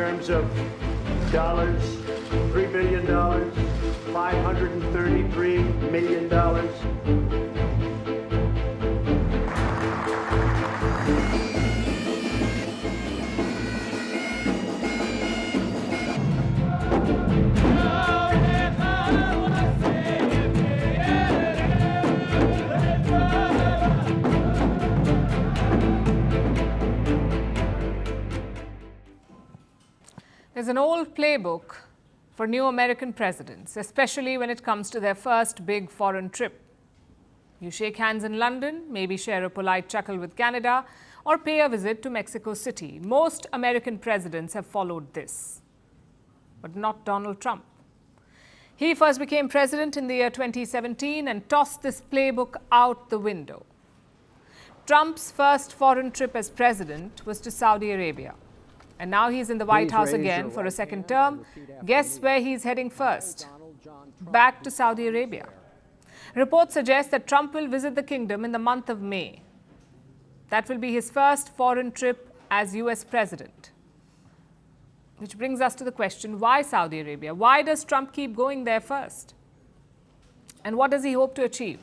terms of dollars, $3 billion, $533 million. There's an old playbook for new American presidents, especially when it comes to their first big foreign trip. You shake hands in London, maybe share a polite chuckle with Canada, or pay a visit to Mexico City. Most American presidents have followed this, but not Donald Trump. He first became president in the year 2017 and tossed this playbook out the window. Trump's first foreign trip as president was to Saudi Arabia. And now he's in the White House again for a second term. Guess where he's heading first? Back to Saudi Arabia. Reports suggest that Trump will visit the kingdom in the month of May. That will be his first foreign trip as US president. Which brings us to the question, why Saudi Arabia? Why does Trump keep going there first? And what does he hope to achieve?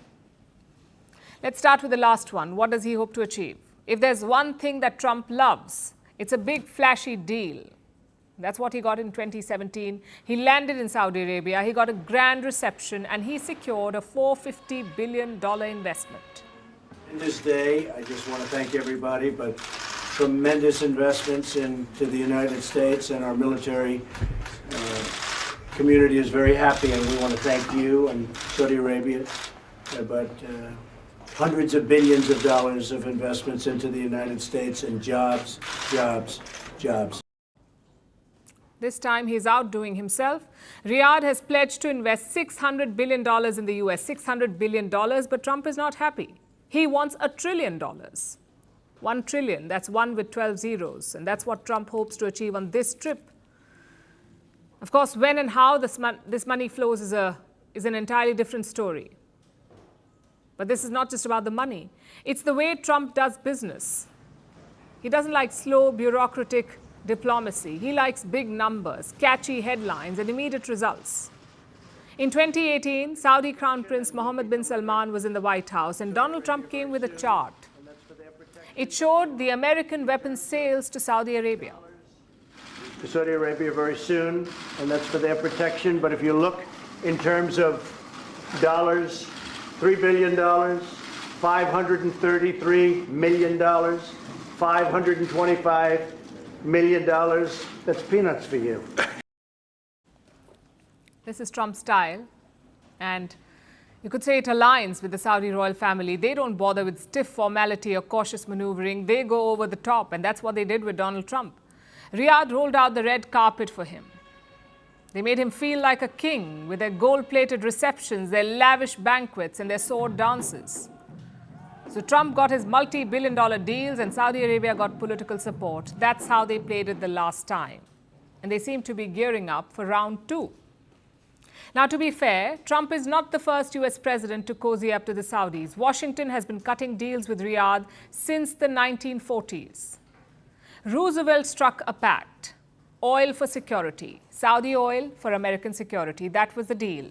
Let's start with the last one. What does he hope to achieve? If there's one thing that Trump loves, it's a big flashy deal. That's what he got in 2017. He landed in Saudi Arabia, he got a grand reception, and he secured a $450 billion investment. In this day, I just want to thank everybody, but tremendous investments into the United States, and our military community is very happy, and we want to thank you and Saudi Arabia. Hundreds of billions of dollars of investments into the United States and jobs, jobs, jobs. This time he's outdoing himself. Riyadh has pledged to invest $600 billion in the US, $600 billion, but Trump is not happy. He wants $1 trillion. 1 trillion, that's one with 12 zeros, and that's what Trump hopes to achieve on this trip. Of course, when and how this money flows is an entirely different story. But this is not just about the money. It's the way Trump does business. He doesn't like slow, bureaucratic diplomacy. He likes big numbers, catchy headlines, and immediate results. In 2018, Saudi Crown Prince Mohammed bin Salman was in the White House, and Donald Trump came with a chart. It showed the American weapons sales to Saudi Arabia. To Saudi Arabia very soon, and that's for their protection. But if you look in terms of dollars, $3 billion, $533 million, $525 million, that's peanuts for you. This is Trump's style, and you could say it aligns with the Saudi royal family. They don't bother with stiff formality or cautious maneuvering. They go over the top, and that's what they did with Donald Trump. Riyadh rolled out the red carpet for him. They made him feel like a king with their gold-plated receptions, their lavish banquets, and their sword dances. So Trump got his multi-billion-dollar deals, and Saudi Arabia got political support. That's how they played it the last time. And they seem to be gearing up for round 2. Now, to be fair, Trump is not the first US president to cozy up to the Saudis. Washington has been cutting deals with Riyadh since the 1940s. Roosevelt struck a pact. Oil for security, Saudi oil for American security. That was the deal.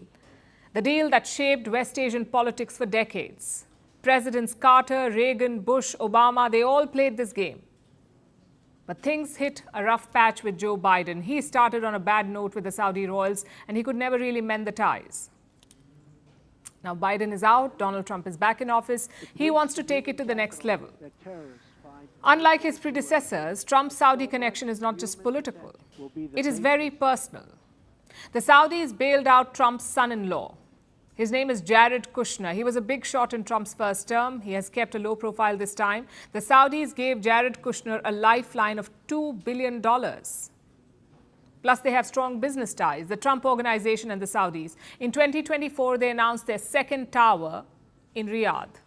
The deal that shaped West Asian politics for decades. Presidents Carter, Reagan, Bush, Obama, they all played this game. But things hit a rough patch with Joe Biden. He started on a bad note with the Saudi royals, and he could never really mend the ties. Now Biden is out, Donald Trump is back in office. He wants to take it to the next level. Unlike his predecessors, Trump's Saudi connection is not just political. It is very personal. The Saudis bailed out Trump's son-in-law. His name is Jared Kushner. He was a big shot in Trump's first term. He has kept a low profile this time. The Saudis gave Jared Kushner a lifeline of $2 billion. Plus, they have strong business ties, the Trump Organization and the Saudis. In 2024, they announced their second tower in Riyadh.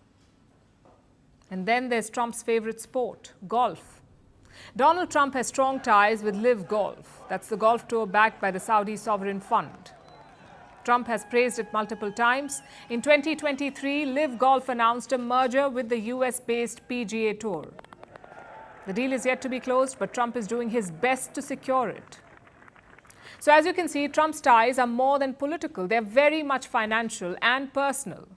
And then there's Trump's favorite sport, golf. Donald Trump has strong ties with Live Golf. That's the golf tour backed by the Saudi Sovereign Fund. Trump has praised it multiple times. In 2023, Live Golf announced a merger with the US-based PGA Tour. The deal is yet to be closed, but Trump is doing his best to secure it. So as you can see, Trump's ties are more than political. They're very much financial and personal.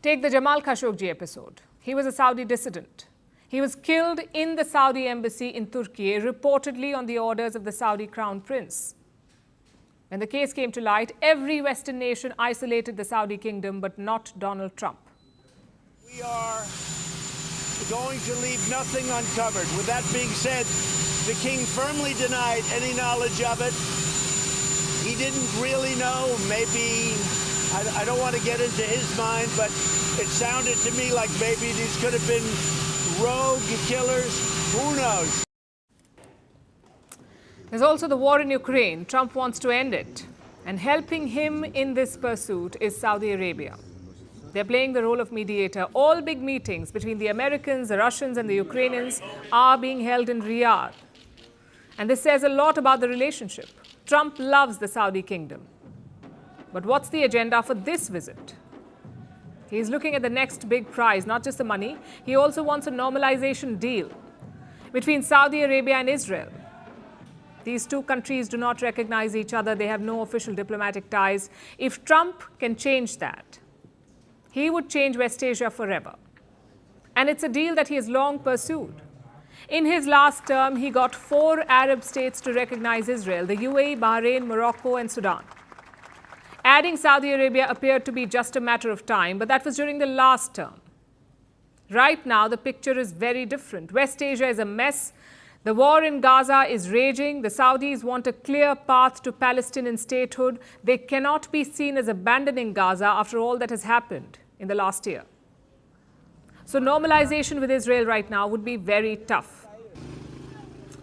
Take the Jamal Khashoggi episode. He was a Saudi dissident. He was killed in the Saudi embassy in Turkey, reportedly on the orders of the Saudi crown prince. When the case came to light, every Western nation isolated the Saudi kingdom, but not Donald Trump. We are going to leave nothing uncovered. With that being said, the king firmly denied any knowledge of it. He didn't really know. Maybe, I don't want to get into his mind, but it sounded to me like maybe these could have been rogue killers. Who knows? There's also the war in Ukraine. Trump wants to end it. And helping him in this pursuit is Saudi Arabia. They're playing the role of mediator. All big meetings between the Americans, the Russians, and the Ukrainians are being held in Riyadh. And this says a lot about the relationship. Trump loves the Saudi kingdom. But what's the agenda for this visit? He's looking at the next big prize, not just the money. He also wants a normalization deal between Saudi Arabia and Israel. These two countries do not recognize each other. They have no official diplomatic ties. If Trump can change that, he would change West Asia forever. And it's a deal that he has long pursued. In his last term, he got 4 Arab states to recognize Israel: the UAE, Bahrain, Morocco, and Sudan. Adding Saudi Arabia appeared to be just a matter of time, but that was during the last term. Right now, the picture is very different. West Asia is a mess. The war in Gaza is raging. The Saudis want a clear path to Palestinian statehood. They cannot be seen as abandoning Gaza after all that has happened in the last year. So normalization with Israel right now would be very tough.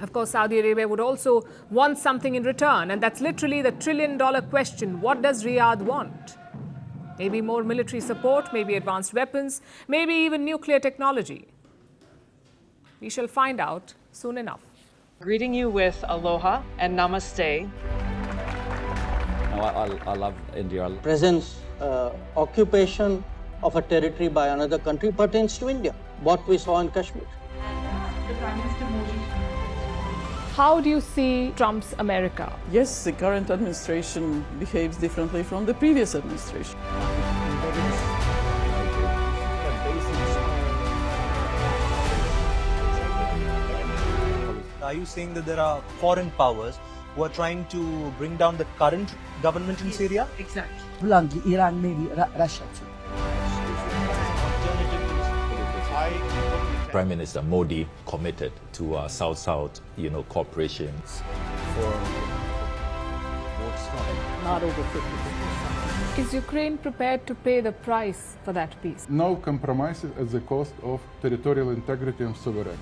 Of course, Saudi Arabia would also want something in return, and that's literally the trillion-dollar question. What does Riyadh want? Maybe more military support, maybe advanced weapons, maybe even nuclear technology. We shall find out soon enough. Greeting you with aloha and namaste. I love India. Presence, occupation of a territory by another country pertains to India, what we saw in Kashmir. How do you see Trump's America? Yes, the current administration behaves differently from the previous administration. Are you saying that there are foreign powers who are trying to bring down the current government in Syria? Exactly. Iran, maybe Russia too. Prime Minister Modi committed to South-South, cooperation. Not over 50%. Is Ukraine prepared to pay the price for that peace? No compromises at the cost of territorial integrity and sovereignty.